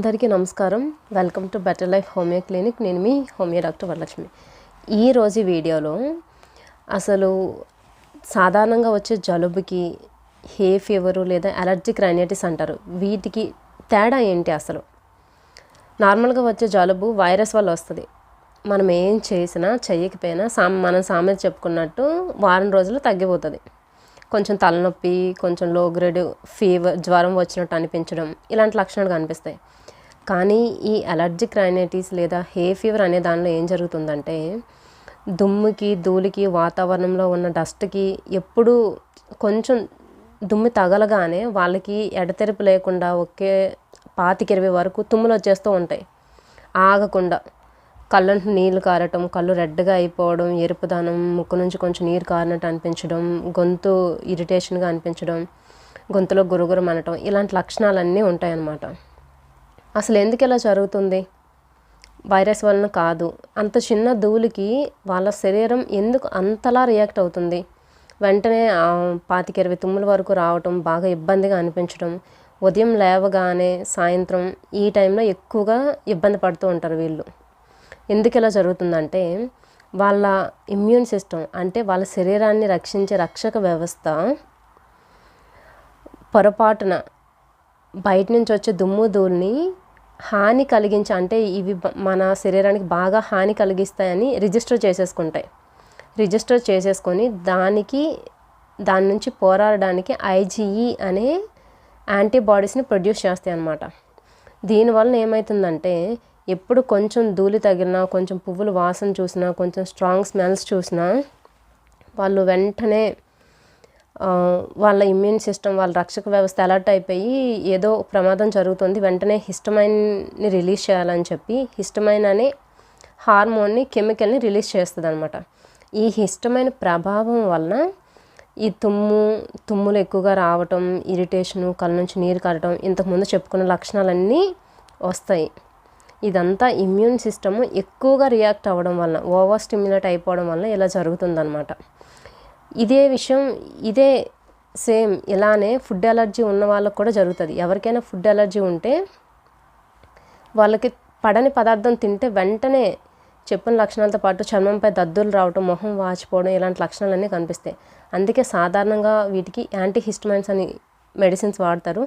అందరికీ నమస్కారం. Welcome to better life homeo clinic. నేను మీ హోమియో డాక్టర్ వరలక్ష్మి. ఈరోజు వీడియోలో అసలు సాధారణంగా వచ్చే జలుబుకి హే ఫీవరు లేదా అలర్జిక్ రైనైటిస్ అంటారు. వీటికి తేడా ఏంటి? అసలు నార్మల్గా వచ్చే జలుబు వైరస్ వల్ల వస్తుంది. మనం ఏం చేసినా చెయ్యకపోయినా మనం సామెత చెప్పుకున్నట్టు వారం రోజులు తగ్గిపోతుంది. కొంచెం తలనొప్పి, కొంచెం లో గ్రేడ్ ఫీవర్, జ్వరం వచ్చినట్టు అనిపించడం, ఇలాంటి లక్షణాలు కనిపిస్తాయి. కానీ ఈ అలర్జిక్ రైనైటిస్ లేదా హే ఫీవర్ అనే దానిలో ఏం జరుగుతుందంటే, దుమ్ముకి, ధూళికి, వాతావరణంలో ఉన్న డస్ట్కి ఎప్పుడు కొంచెం దుమ్ము తగలగానే వాళ్ళకి ఎడతెరిపి లేకుండా ఒకే 25-20 వరకు తుమ్ములు వచ్చేస్తూ ఉంటాయి ఆగకుండా. కళ్ళంటు నీళ్ళు కారటం, కళ్ళు రెడ్గా అయిపోవడం, ఎరుపుదనం, ముక్కు నుంచి కొంచెం నీరు కారినట్టు అనిపించడం, గొంతు ఇరిటేషన్గా అనిపించడం, గొంతులో గురుగురం అనటం, ఇలాంటి లక్షణాలన్నీ ఉంటాయన్నమాట. అసలు ఎందుకు ఇలా జరుగుతుంది? వైరస్ వలన కాదు. అంత చిన్న ధూళికి వాళ్ళ శరీరం ఎందుకు అంతలా రియాక్ట్ అవుతుంది? వెంటనే 25-20 తుమ్ముల వరకు రావటం, బాగా ఇబ్బందిగా అనిపించడం, ఉదయం లేవగానే సాయంత్రం ఈ టైంలో ఎక్కువగా ఇబ్బంది పడుతూ ఉంటారు వీళ్ళు. ఎందుకు ఇలా జరుగుతుందంటే, వాళ్ళ ఇమ్యూన్ సిస్టమ్ అంటే వాళ్ళ శరీరాన్ని రక్షించే రక్షక వ్యవస్థ పొరపాటున బయట నుంచి వచ్చే దుమ్ము ధూళిని హాని కలిగించి, అంటే ఇవి మన శరీరానికి బాగా హాని కలిగిస్తాయని రిజిస్టర్ చేసేసుకొని దాని నుంచి పోరాడడానికి ఐజీఈ అనే యాంటీబాడీస్ని ప్రొడ్యూస్ చేస్తాయి అన్నమాట. దీనివల్ల ఏమవుతుందంటే, ఎప్పుడు కొంచెం ధూళి తగిలినా, కొంచెం పువ్వులు వాసన చూసినా, కొంచెం స్ట్రాంగ్ స్మెల్స్ చూసినా వాళ్ళు వెంటనే వాళ్ళ ఇమ్యూన్ సిస్టమ్, వాళ్ళ రక్షక వ్యవస్థ అలర్ట్ అయిపోయి ఏదో ప్రమాదం జరుగుతుంది, వెంటనే హిస్టమైన్ని రిలీజ్ చేయాలని చెప్పి హిస్టమైన్ అనే హార్మోన్ని, కెమికల్ని రిలీజ్ చేస్తుంది అనమాట. ఈ హిస్టమైన్ ప్రభావం వలన ఈ తుమ్ములు ఎక్కువగా రావటం, ఇరిటేషను, కళ్ళ నుంచి నీరు కారటం, ఇంతకుముందు చెప్పుకున్న లక్షణాలన్నీ వస్తాయి. ఇదంతా ఇమ్యూన్ సిస్టమ్ ఎక్కువగా రియాక్ట్ అవ్వడం వలన, ఓవర్ స్టిమ్యులేట్ అయిపోవడం వలన ఇలా జరుగుతుందన్నమాట. ఇదే సేమ్ ఇలానే ఫుడ్ అలర్జీ ఉన్న వాళ్ళకు కూడా జరుగుతుంది. ఎవరికైనా ఫుడ్ అలర్జీ ఉంటే వాళ్ళకి పడని పదార్థం తింటే వెంటనే చెప్పిన లక్షణాలతో పాటు చర్మంపై దద్దులు రావటం, మొహం వాచిపోవడం, ఇలాంటి లక్షణాలన్నీ కనిపిస్తాయి. అందుకే సాధారణంగా వీటికి యాంటీహిస్టమైన్స్ అని మెడిసిన్స్ వాడతారు.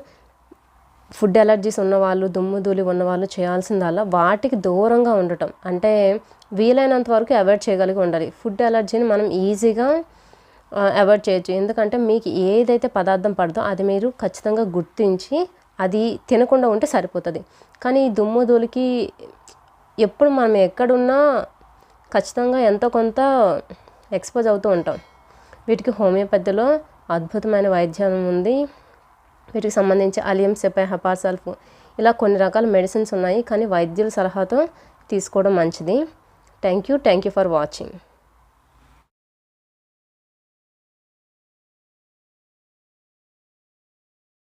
ఫుడ్ అలర్జీస్ ఉన్నవాళ్ళు, దుమ్ము ధూళి ఉన్నవాళ్ళు చేయాల్సిందల్లా వాటికి దూరంగా ఉండటం, అంటే వీలైనంత వరకు అవాయిడ్ చేయగలిగి ఉండాలి. ఫుడ్ అలర్జీని మనం ఈజీగా అవాయిడ్ చేయొచ్చు. ఎందుకంటే మీకు ఏదైతే పదార్థం పడదో అది మీరు ఖచ్చితంగా గుర్తించి అది తినకుండా ఉంటే సరిపోతుంది. కానీ ఈ దుమ్ము ధూళికి ఎప్పుడు మనం ఎక్కడున్నా ఖచ్చితంగా ఎంతో కొంత ఎక్స్పోజ్ అవుతూ ఉంటాం. వీటికి హోమియోపతిలో అద్భుతమైన వైద్యం ఉంది. వీటికి సంబంధించి అలియం, సెపై, హెపాసల్ఫ్, ఇలా కొన్ని రకాల మెడిసిన్స్ ఉన్నాయి. కానీ వైద్యుల సలహాతో తీసుకోవడం మంచిది. Thank you for watching.